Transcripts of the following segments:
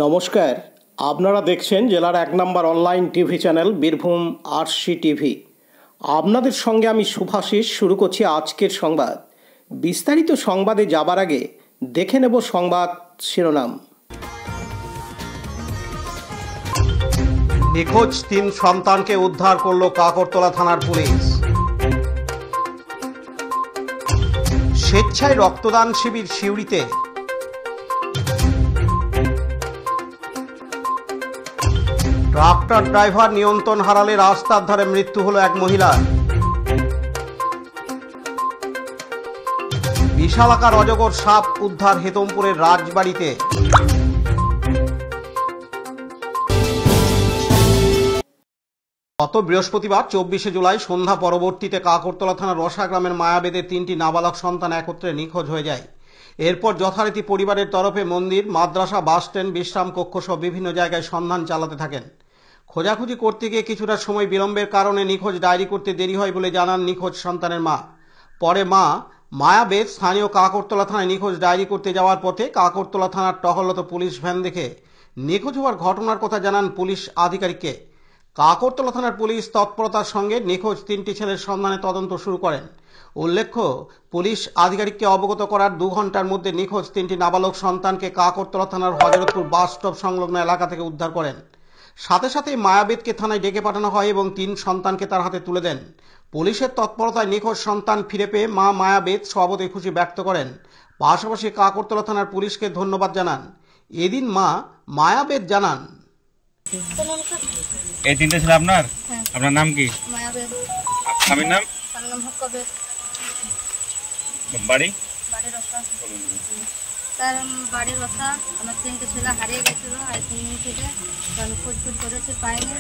নমস্কার, আপনারা দেখছেন জেলার ১ নম্বর online TV channel Birbhum RC TV. আপনাদের সঙ্গে আমি শুভাশিস। শুরু করছি আজকের সংবাদ। বিস্তারিত সংবাদে যাবার আগে দেখে নেব সংবাদ শিরোনাম। নিখোঁজ ৩ সন্তানকে উদ্ধার করল কাকরতলা থানার পুলিশ। স্বেচ্ছায় রক্তদান শিবির সিউড়িতে। ট্রাক্টর ড্রাইভার নিয়ন্ত্রণ হারালে রাস্তার ধারে মৃত্যু হলো এক মহিলার। বিশালাকার অজগর সাপ উদ্ধার হেতমপুরের রাজবাড়িতে। গত বৃহস্পতিবার ২৪শে জুলাই সন্ধ্যা পরবর্তীতে কাকরতলা থানার রসা গ্রামের মায়াবেদের ৩টি নাবালক সন্তান একত্রে নিখোঁজ হয়ে যায়। এরপর যথারীতি পরিবারের তরফে মন্দির, মাদ্রাসা, বাসস্ট্যান্ড, বিশ্রাম কক্ষ সহ বিভিন্ন জায়গায় সন্ধান চালাতে থাকেন। খোঁজাখুঁজি করতে গিয়ে কিছুটা সময় বিলম্বের কারণে নিখোঁজ ডায়েরি করতে দেরি হয় বলে জানান নিখোঁজ সন্তানের মা। পরে মা মায়াবেদ স্থানীয় কাকরতলা থানায় নিখোঁজ ডায়েরি করতে যাওয়ার পথে কাকরতলা থানার টহলরত পুলিশ ভ্যান দেখে নিখোঁজ হওয়ার ঘটনার কথা জানান পুলিশ আধিকারিককে। কাকরতলা থানার পুলিশ তৎপরতার সঙ্গে নিখোঁজ ৩টি ছেলের সন্ধানে তদন্ত শুরু করেন। উল্লেখ্য, পুলিশ আধিকারিককে অবগত করার ২ ঘন্টার মধ্যে নিখোঁজ ৩টি নাবালক সন্তানকে কাকরতলা থানার হযরতপুর বাস স্টপ সংলগ্ন এলাকা থেকে উদ্ধার করেন। সাথে সাথে মায়াবেদকে থানায় ডেকে পাঠানো হয় এবং ৩ সন্তানকে তার হাতে তুলে দেন। পুলিশের তৎপরতায় নিখোঁজ সন্তান ফিরে পেয়ে মা মায়াবেদ স্বভাবতই খুশি ব্যক্ত করেন। পাশাপাশি কাকরতলা থানার পুলিশকে ধন্যবাদ জানান। এদিন মা মায়াবেদ জানান, এই ৩টে ছিল আপনার? আপনার নাম কি? মায়াবেদ। স্বামীর নাম? স্বামীর নাম হকবেদ। বাড়ি? বাড়ির রসা। স্যার বাড়ির রসা। আমার ৩টে ছেলে হারিয়ে গেছিল আর ৩ দিন থেকে তো আমি খোঁজ করেছি, পাইনি।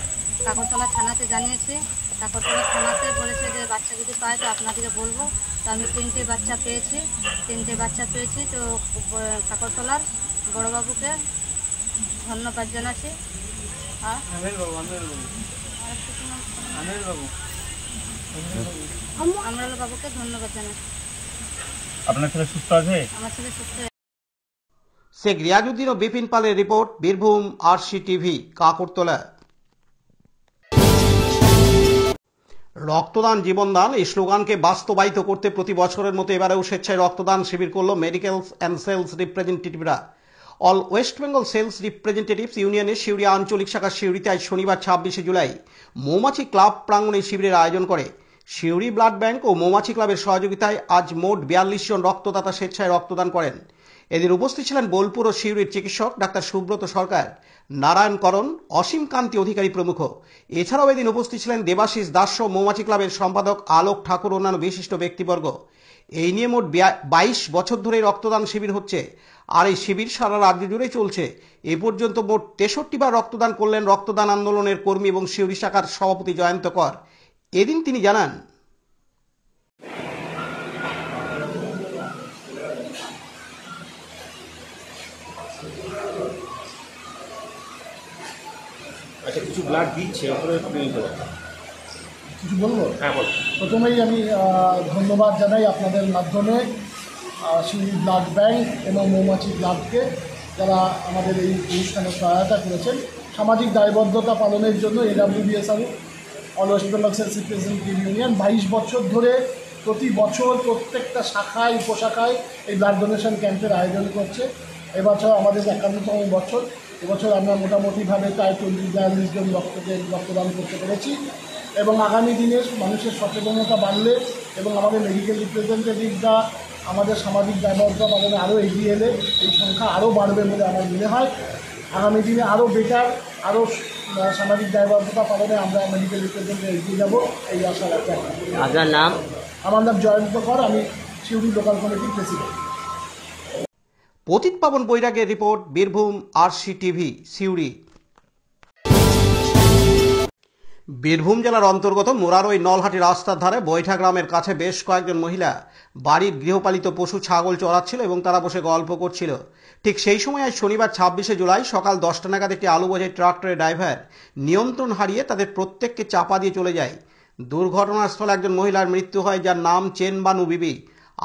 কাকরতলা থানাতে জানিয়েছি। কাকরতলা থানাতে বলেছে যে বাচ্চা যদি পায় তো আপনাদেরকে বলবো। তো আমি 3টে বাচ্চা পেয়েছি। তো কাকরতলার বড়বাবুকে ধন্যবাদ জানাচ্ছি। আমরাল বাবুকে ধন্যবাদ জানাচ্ছি। আপনার ছেলে সুস্থ আছে? আমার ছেলে সুস্থ। শেখ রিয়াজউদ্দিন ও বিপিন পালের report, Birbhum RC TV, Kakartala. রক্তদান জীবনদান এই স্লোগানকে বাস্তবায়িত করতে প্রতি বছরের মতো এবারেও স্বেচ্ছায় রক্তদান শিবির করল মেডিকেল অ্যান্ড সেলস রিপ্রেজেন্টেটিভরা। All West Bengal sales representatives ইউনিয়নের সিউড়ি আঞ্চলিক শাখা সিউড়িতে আজ শনিবার ২৬শে জুলাই মৌমাছি ক্লাব প্রাঙ্গণে শিবিরের আয়োজন করে। সিউড়ি ব্লাড ব্যাংক ও মৌমাছি ক্লাবের সহযোগিতায় আজ মোট ৪২ জন রক্তদাতা স্বেচ্ছায় রক্তদান করেন। এদিন উপস্থিত ছিলেন বোলপুর ও সিউড়ির চিকিৎসক ডাক্তার সুব্রত সরকার, নারায়ণ করণ, অসীম কান্তি অধিকারী প্রমুখ। এছাড়াও এদিন উপস্থিত ছিলেন দেবাশিস দাস মৌমাছি ক্লাবের সম্পাদক আলোক ঠাকুর, অন্যান্য বিশিষ্ট ব্যক্তিবর্গ। এই নিয়ে মোট ২২ বছর ধরে রক্তদান শিবির হচ্ছে আর এই শিবির সারা রাজ্য জুড়ে চলছে। এ পর্যন্ত মোট ৬৩ বার রক্তদান করলেন রক্তদান আন্দোলনের কর্মী এবং সিউড়ি শাখার সভাপতি জয়ন্ত কর। এদিন তিনি জানান, আচ্ছা, কিছু ব্লাড দিচ্ছে, কিছু বলবো? হ্যাঁ বল। প্রথমেই আমি ধন্যবাদ জানাই আপনাদের মাধ্যমে সিউড়ি ব্লাড ব্যাংক এবং মৌমাছি ক্লাবকে, যারা আমাদের এই অনুষ্ঠানে সহায়তা করেছেন। সামাজিক দায়বদ্ধতা পালনের জন্য AWBSR all West Bengal sales representative union ২২ বছর ধরে প্রতি বছর প্রত্যেকটা শাখায় উপশাখায় এই ব্লাড ডোনেশন ক্যাম্পের আয়োজন করছে। এবছর আমাদের ৫১তম বছর। এবছর আমরা মোটামুটিভাবে প্রায় ৪০-৪২ জন রক্তদান করতে পেরেছি এবং আগামী দিনে মানুষের সচেতনতা বাড়লে এবং আমাদের মেডিকেল রিপ্রেজেন্টেটিভরা আমাদের সামাজিক দায়বদ্ধতা পালনে আরও এগিয়ে এলে এই সংখ্যা আরও বাড়বে বলে আমার মনে হয়। আগামী দিনে আরও বেটার, আরও সামাজিক দায়বদ্ধতা পালনে আমরা মেডিকেল রিপ্রেজেন্টেটিভ এগিয়ে যাব, এই আশা রাখি। আপনার নাম? আমার নাম জয়ন্ত কর, আমি সিউড়ি লোকাল কমিটির প্রেসিডেন্ট। পতিত পাবন বৈরাগের report, Birbhum RC TV, Suri. Birbhum জেলার অন্তর্গত মোরারই নলহাটি রাস্তার ধারে বৈঠা গ্রামের কাছে বেশ কয়েকজন মহিলা বাড়ির গৃহপালিত পশু ছাগল চড়াচ্ছিল এবং তারা বসে গল্প করছিল। ঠিক সেই সময় আজ শনিবার ২৬শে জুলাই সকাল ১০টা নাগাদ একটি আলু বোঝাই ট্রাক্টরের ড্রাইভার নিয়ন্ত্রণ হারিয়ে তাদের প্রত্যেককে চাপা দিয়ে চলে যায়। দুর্ঘটনাস্থলে একজন মহিলার মৃত্যু হয়, যার নাম চেনবানু বিবি।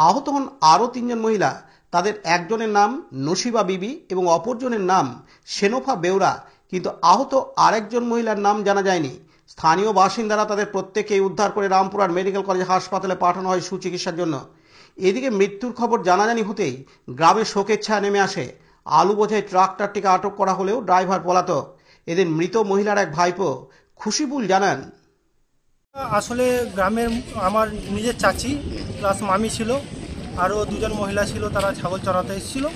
আহত হন আরও ৩ জন মহিলা। তাদের একজনের নাম নসিবা বিবি এবং অপরজনের নাম শেনোফা বেউরা, কিন্তু আহত আরেকজন মহিলার নাম জানা যায়নি। স্থানীয় বাসিন্দারা তাদের প্রত্যেকেই উদ্ধার করে রামপুরহাট মেডিকেল কলেজ হাসপাতালে পাঠানো হয় সুচিকিৎসার জন্য। এদিকে মৃত্যুর খবর জানাজানি হতেই গ্রামে শোকের ছায়া নেমে আসে। আলু বোঝাই ট্রাক্টরটিকে আটক করা হলেও ড্রাইভার পলাতক। এদিন মৃত মহিলার এক ভাইপো খুশিবুল জানান, আসলে গ্রামের আমার নিজের চাচি প্লাস মামি ছিল, আরও দুজন মহিলা ছিল, তারা ছাগল চড়াতে এসেছিলো।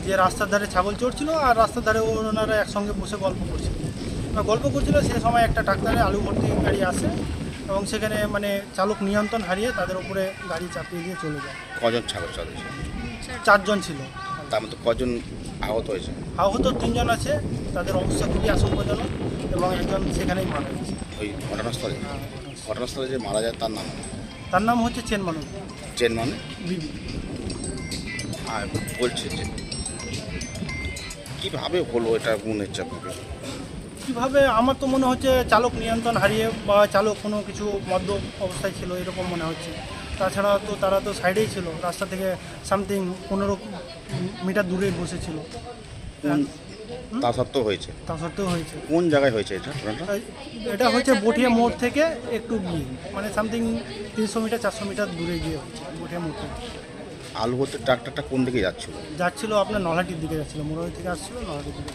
যে রাস্তার ধারে ছাগল চড়ছিল আর রাস্তার ধারে ওনারা একসঙ্গে বসে গল্প করছিল। সে সময় একটা ট্রাক্টরে আলু ভর্তি গাড়ি আসে এবং সেখানে মানে চালক নিয়ন্ত্রণ হারিয়ে তাদের উপরে গাড়ি চাপিয়ে দিয়ে চলে যায়। কজন ছাগল চালাচ্ছে? 4 জন ছিল। তার মধ্যে কজন আহত হয়েছে? আহত 3 জন আছে, তাদের অবস্থা খুবই আশঙ্কাজনক এবং একজন সেখানেই মারা গেছে। ওই ঘটনাস্থলে যে মারা যায় তার নাম হচ্ছে চেন মানে বিবি। আর বলছে যে কীভাবে হলো এটা মনের চাপ? কীভাবে, আমার তো মনে হচ্ছে চালক নিয়ন্ত্রণ হারিয়ে বা চালক কোনো কিছু মদ্য অবস্থায় ছিল এরকম মনে হচ্ছে। তাছাড়া তো তারা তো সাইডেই ছিল, রাস্তা থেকে সামথিং 15 মিটার দূরে বসেছিল। তা সত্ত্বেও হয়েছে। কোন জায়গায় হয়েছে এটা হচ্ছে বটিয়া মোড় থেকে একটু গিয়ে, মানে সামথিং 300 মিটার 400 মিটার দূরে গিয়ে হচ্ছে বটিয়া মোড় থেকে। আলু ভর্তি ট্রাক্টরটা কোন দিকে যাচ্ছিল আপনার নলহাটির দিকে যাচ্ছিল, মোড়াই থেকে আসছিল নলহাটির দিকে।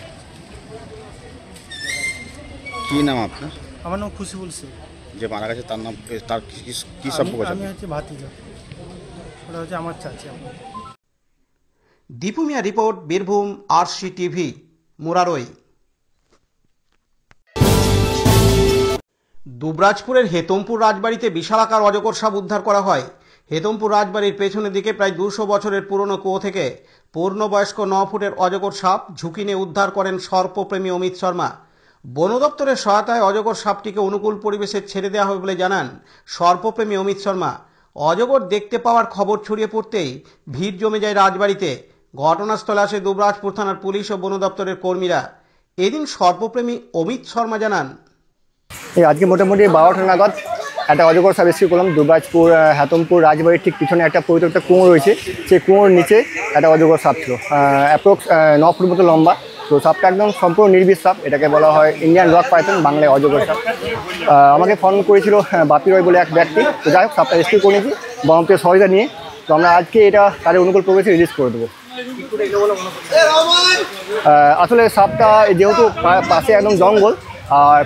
কি নাম আপনার? আমার নাম খুশিবুল শেখ। যে মারা গেছে তার নাম, তার কি সম্পর্ক? আমি হচ্ছে ভাতিজা, ওটা হচ্ছে আমার চাচি। Dipu Mia report, Birbhum RC TV, Murarai. দুবরাজপুরের হেতমপুর রাজবাড়িতে বিশালাকার অজগর সাপ উদ্ধার করা হয়। হেতমপুর রাজবাড়ির পেছনের দিকে প্রায় 200 বছরের পুরনো কুয়ো থেকে পূর্ণবয়স্ক 9 ফুটের অজগর সাপ ঝুঁকি নিয়ে উদ্ধার করেন সর্পপ্রেমী অমিত শর্মা। বন দপ্তরের সহায়তায় অজগর সাপটিকে অনুকূল পরিবেশে ছেড়ে দেওয়া হবে বলে জানান সর্পপ্রেমী অমিত শর্মা। অজগর দেখতে পাওয়ার খবর ছড়িয়ে পড়তেই ভিড় জমে যায় রাজবাড়িতে। ঘটনাস্থলে আসে দুবরাজপুর থানার পুলিশ ও বন দপ্তরের কর্মীরা। এদিন সর্পপ্রেমী অমিত শর্মা জানান, আজকে মোটামুটি 12টা নাগাদ একটা অজগর সাপ রেস্কিউ করলাম। দুবরাজপুর হেতমপুর রাজবাড়ির ঠিক পিছনে একটা পবিত্র একটা কুঁয়ো রয়েছে, সেই কুঁয়োর নিচে একটা অজগর সাপ ছিল, অ্যাপ্রক্স 9 ফুট মতো লম্বা। তো সাপটা একদম সম্পূর্ণ নির্বিষ সাপ, এটাকে বলা হয় ইন্ডিয়ান রক পাইথন, বাংলায় অজগর সাপ। আমাকে ফোন করেছিল বাপি রয় বলে এক ব্যক্তি। তো যাই হোক, সাপটা রেস্কিউ করে নিয়েছি বনদপ্তরের সহায়তা নিয়ে। তো আমরা আজকে এটা তাদের অনুকূল পরিবেশে রিলিজ করে দেবো। আসলে সাপটা যেহেতু পাশে একদম জঙ্গল আর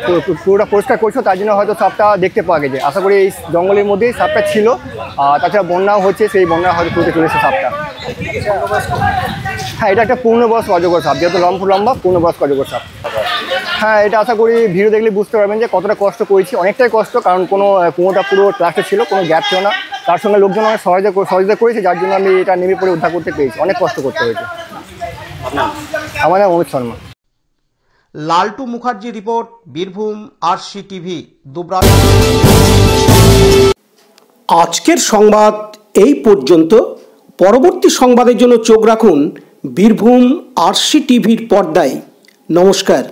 পুরোটা পরিষ্কার করছো, তার জন্য হয়তো সাপটা দেখতে পাওয়া গেছে। আশা করি এই জঙ্গলের মধ্যেই সাপটা ছিল। আর তাছাড়া বন্যাও হচ্ছে, সেই বন্যা হয়তো পুরোতে চলেছে সাপটা। হ্যাঁ, এটা একটা পূর্ণবয়স্ক অজগর সাপ, যেহেতু লম্বা পূর্ণবয়স্ক অজগর সাপ। হ্যাঁ, এটা আশা করি ভিডিও দেখলে বুঝতে পারবেন যে কতটা কষ্ট করেছি। অনেকটাই কষ্ট, কারণ কোনো কুয়োটা পুরো প্লাস্টিক ছিল, কোনো গ্যাপ ছিল না। তার সঙ্গে লোকজন অনেক সহযোগিতা করেছে, যার জন্য আমি এটা নেমে পড়ে উদ্ধার করতে পেরেছি। অনেক কষ্ট করতে হয়েছে। আমার নাম Amit Sharma. Laltu Mukherjee report, Birbhum RC TV, Dubraj. আজকের সংবাদ এই পর্যন্ত। পরবর্তী সংবাদের জন্য চোখ রাখুন বীরভূম আরসি টিভির পর্দায়। নমস্কার।